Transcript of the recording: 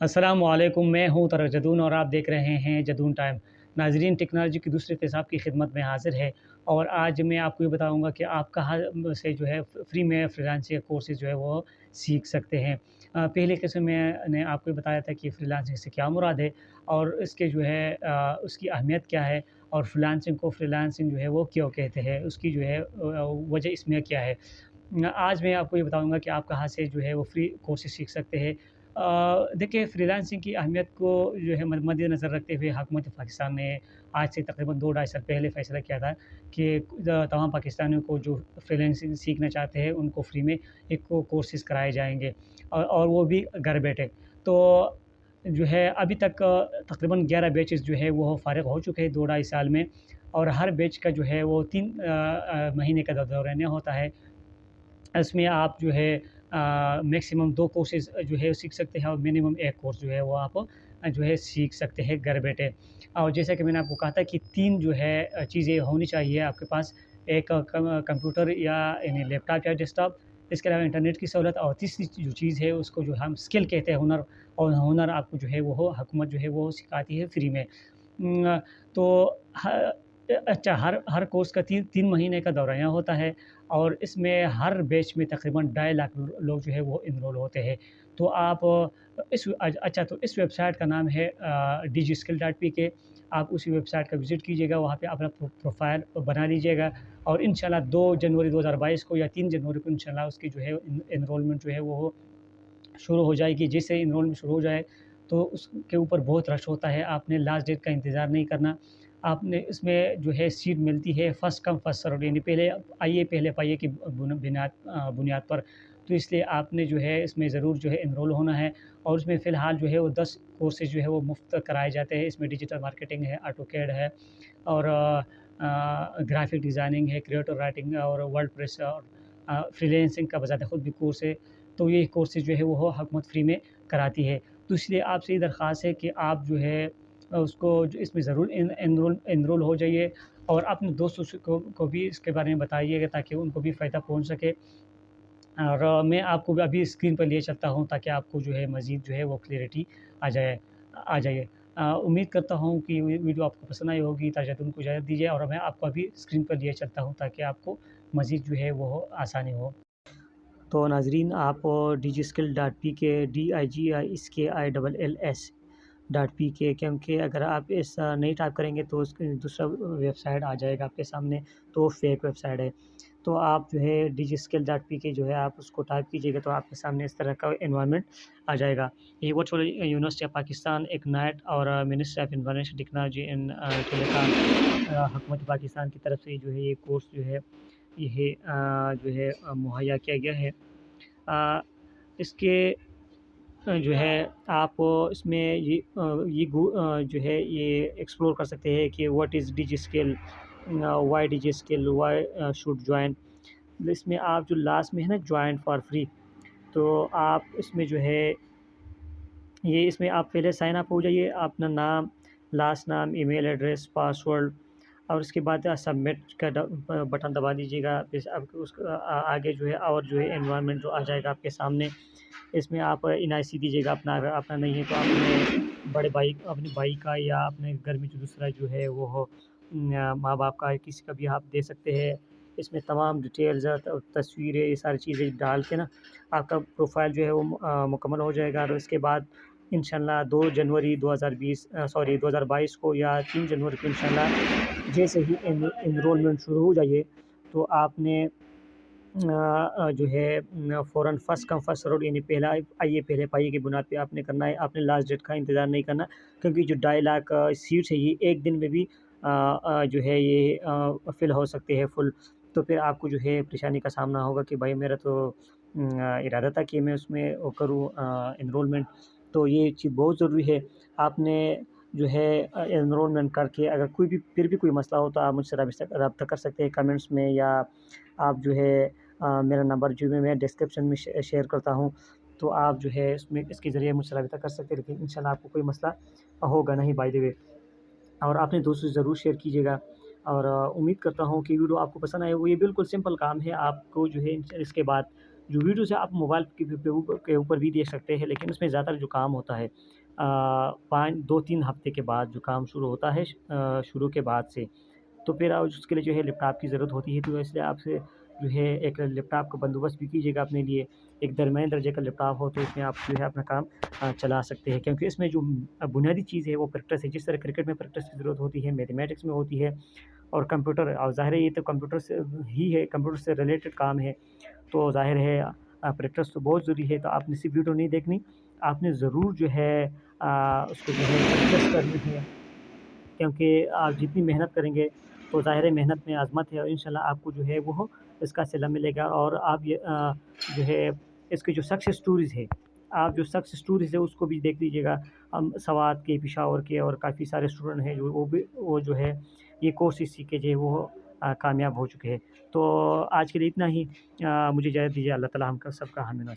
अस्सलामुअलैकुम, मैं हूँ तरक जदून और आप देख रहे हैं जदून टाइम। नाज़रीन, टेक्नोलॉजी की दूसरे पेशाब की खिदमत में हाज़िर है और आज मैं आपको ये बताऊँगा कि आप कहाँ से जो है फ्री में फ्रीलांसिंग कोर्सेज़ जो है वो सीख सकते हैं। पहले किस्म में मैंने आपको ये बताया था कि फ्रीलांसिंग से क्या मुराद है और इसके जो है उसकी अहमियत क्या है और फ्रीलांसिंग जो है वो क्यों कहते हैं, उसकी जो है वजह इसमें क्या है। आज मैं आपको ये बताऊँगा कि आप कहाँ से जो है वो फ्री कोर्सेज़ सीख सकते हैं। देखिए, फ्रीलांसिंग की अहमियत को जो है मद्देनज़र रखते हुए हुकूमत पाकिस्तान ने आज से तकरीबन 2 ढाई साल पहले फ़ैसला किया था कि तमाम पाकिस्तानियों को जो फ्रीलांसिंग सीखना चाहते हैं उनको फ्री में एक कोर्सेज़ कराए जाएँगे और वो भी घर बैठे। तो जो है अभी तक तकरीबन 11 बैचेज़ जो है वो फ़ारिग हो चुके हैं 2 ढाई साल में और हर बैच का जो है वो 3 महीने का दौरानिया होता है। इसमें आप जो है मैक्सिमम 2 कोर्सेज़ जो है सीख सकते हैं और मिनिमम 1 कोर्स जो है वो आप जो है सीख सकते हैं घर बैठे। और जैसा कि मैंने आपको कहा था कि 3 जो है चीज़ें होनी चाहिए आपके पास। एक कंप्यूटर या यानी लैपटॉप या डेस्कटॉप, इसके अलावा इंटरनेट की सहूलत और तीसरी जो चीज़ है उसको जो हम स्किल कहते हैं, हुनर। और हुनर आपको जो है वो हुकूमत जो है वो सिखाती है फ्री में। तो ह अच्छा, हर हर कोर्स का 3 महीने का दौरानिया होता है और इसमें हर बैच में तकरीबन 2.5 लाख लोग जो है वो एनरोल होते हैं। तो आप अच्छा, तो इस वेबसाइट का नाम है digiskill.pk। आप उसी वेबसाइट का विज़िट कीजिएगा, वहाँ पे अपना प्रोफ़ाइल बना लीजिएगा और इंशाल्लाह 2 जनवरी 2022 को या 3 जनवरी को इंशाल्लाह उसकी जो है एनरोलमेंट जो है वो शुरू हो जाएगी। जैसे एनरोलमेंट शुरू हो जाए तो उसके ऊपर बहुत रश होता है, आपने लास्ट डेट का इंतज़ार नहीं करना। आपने इसमें जो है सीट मिलती है फर्स्ट कम फर्स्ट सर्व्ड, यानी पहले आइए पहले पाइए की बुनियाद पर। तो इसलिए आपने जो है इसमें ज़रूर जो है एनरोल होना है और उसमें फ़िलहाल जो है वो 10 कोर्सेज़ जो है वो मुफ़्त कराए जाते हैं। इसमें डिजिटल मार्केटिंग है, ऑटोकैड है और ग्राफ़िक डिज़ाइनिंग है, क्रिएटिव राइटिंग और वर्डप्रेस और फ्रीलांसिंग का बज़ाते ख़ुद भी कोर्स है। तो ये कोर्सेज़ जो है वो हुकूमत फ्री में कराती है। तो इसलिए आपसे ये दरख़्वास्त है कि आप जो है उसको इसमें ज़रूर एनरोल हो जाइए और अपने दोस्तों को भी इसके बारे में बताइएगा ताकि उनको भी फ़ायदा पहुँच सके। और मैं आपको भी अभी स्क्रीन पर लिए चलता हूँ ताकि आपको जो है मज़ीद जो है वो क्लैरिटी आ जाए। उम्मीद करता हूँ कि वीडियो आपको पसंद आई होगी। ताज़ातुन को इजाज़त दीजिए और मैं आपको अभी स्क्रीन पर लिए चलता हूँ ताकि आपको मज़ीद जो है वो आसानी हो। तो नाज़रीन, आप digiskill.pk DIGISKILLS.pk, क्योंकि अगर आप इस नहीं टाइप करेंगे तो उसके दूसरा वेबसाइट आ जाएगा आपके सामने, तो वो फेक वेबसाइट है। तो आप जो है digiskill.pk जो है आप उसको टाइप कीजिएगा तो आपके सामने इस तरह का एनवायरनमेंट आ जाएगा। ये virtual university of Pakistan, Ignite और ministry of information technology and telecom, हुकूमत पाकिस्तान की तरफ से जो है ये कोर्स जो है ये जो है मुहैया किया गया है। इसके जो है आप इसमें जो है ये एक्सप्लोर कर सकते हैं कि what is DigiSkill, why DigiSkill, why should join. इसमें आप जो लास्ट में है ना जॉइन फॉर फ्री, तो आप इसमें जो है ये इसमें आप पहले साइन अप हो जाइए, अपना नाम, लास्ट नाम, ईमेल एड्रेस, पासवर्ड और उसके बाद सबमिट का बटन दबा दीजिएगा। फिर अब आगे जो है और जो है एनवायरनमेंट जो आ जाएगा आपके सामने। इसमें आप एनआईसी दीजिएगा अपना, अगर अपना नहीं है तो अपने बड़े भाई, अपने भाई का या अपने घर में जो दूसरा जो है वो हो, माँ बाप का, किसी का भी आप दे सकते हैं। इसमें तमाम डिटेल्स तस्वीरें ये सारी चीज़ें डाल के ना आपका प्रोफाइल जो है वो मुकम्मल हो जाएगा और उसके बाद इंशाल्लाह 2 जनवरी 2022 को या 3 जनवरी को इंशाल्लाह जैसे ही एनरोलमेंट शुरू हो जाइए तो आपने जो है फ़ौरन फ़र्स्ट कम फ़र्स्ट सर्व्ड, यानी पहला आइए पहले पाइए की बुनियाद पे आपने करना है। आपने लास्ट डेट का इंतज़ार नहीं करना, क्योंकि जो 2.5 लाख सीट्स है ये एक दिन में भी जो है ये फ़िल हो सकती है फुल। तो फिर आपको जो है परेशानी का सामना होगा कि भाई मेरा तो इरादा था कि मैं उसमें वो करूँ एनरोलमेंट। तो ये चीज़ बहुत ज़रूरी है। आपने जो है एनरोलमेंट करके अगर कोई भी फिर भी कोई मसला हो तो आप मुझसे रब्ता कर सकते हैं कमेंट्स में, या आप जो है मेरा नंबर जो मैं डिस्क्रिप्शन में शेयर करता हूँ, तो आप जो है इसके ज़रिए मुझसे रब्ता कर सकते हैं। लेकिन इंशाल्लाह आपको कोई मसला होगा नहीं, बाय द वे। और अपने दोस्तों से ज़रूर शेयर कीजिएगा और उम्मीद करता हूँ कि वीडियो आपको पसंद आए। वो ये बिल्कुल सिंपल काम है, आपको जो है इसके बाद जो वीडियोज़ है आप मोबाइल के ऊपर भी देख सकते हैं, लेकिन उसमें ज़्यादातर जो काम होता है 5 2-3 हफ़्ते के बाद जो काम शुरू होता है शुरू के बाद से, तो फिर उसके लिए जो है लैपटॉप की ज़रूरत होती है, तो इसलिए आपसे जो है एक लैपटॉप का बंदोबस्त भी कीजिएगा अपने लिए। एक दरमियाने दर्जे का लैपटॉप हो तो इसमें आप जो है अपना काम चला सकते हैं, क्योंकि इसमें जो बुनियादी चीज़ है वो प्रैक्टिस है। जिस तरह क्रिकेट में प्रैक्टिस की ज़रूरत होती है, मैथमेटिक्स में होती है, और कंप्यूटर और ज़ाहिर है ये तो कंप्यूटर से ही है, कंप्यूटर से रिलेटेड काम है, तो ज़ाहिर है प्रैक्टिस तो बहुत ज़रूरी है। तो आपने सिर्फ़ वीडियो नहीं देखनी, आपने ज़रूर जो है उसको जो है प्रैक्टिस करनी है, क्योंकि आप जितनी मेहनत करेंगे तो ज़ाहिर है मेहनत में अज़मत है, और इंशाल्लाह आपको जो है वो इसका सिला मिलेगा। और आप ये जो है इसकी जो सक्सेस स्टोरीज़ है, आप जो सक्सेस स्टोरीज़ है उसको भी देख लीजिएगा। हम सवात के, पेशावर के और काफ़ी सारे स्टूडेंट हैं जो वो जो है ये कोर्सेज़ सीख के जो है वो कामयाब हो चुके हैं। तो आज के लिए इतना ही। मुझे इजाज़त दीजिए। अल्लाह ताला हम सबका हामी नासिर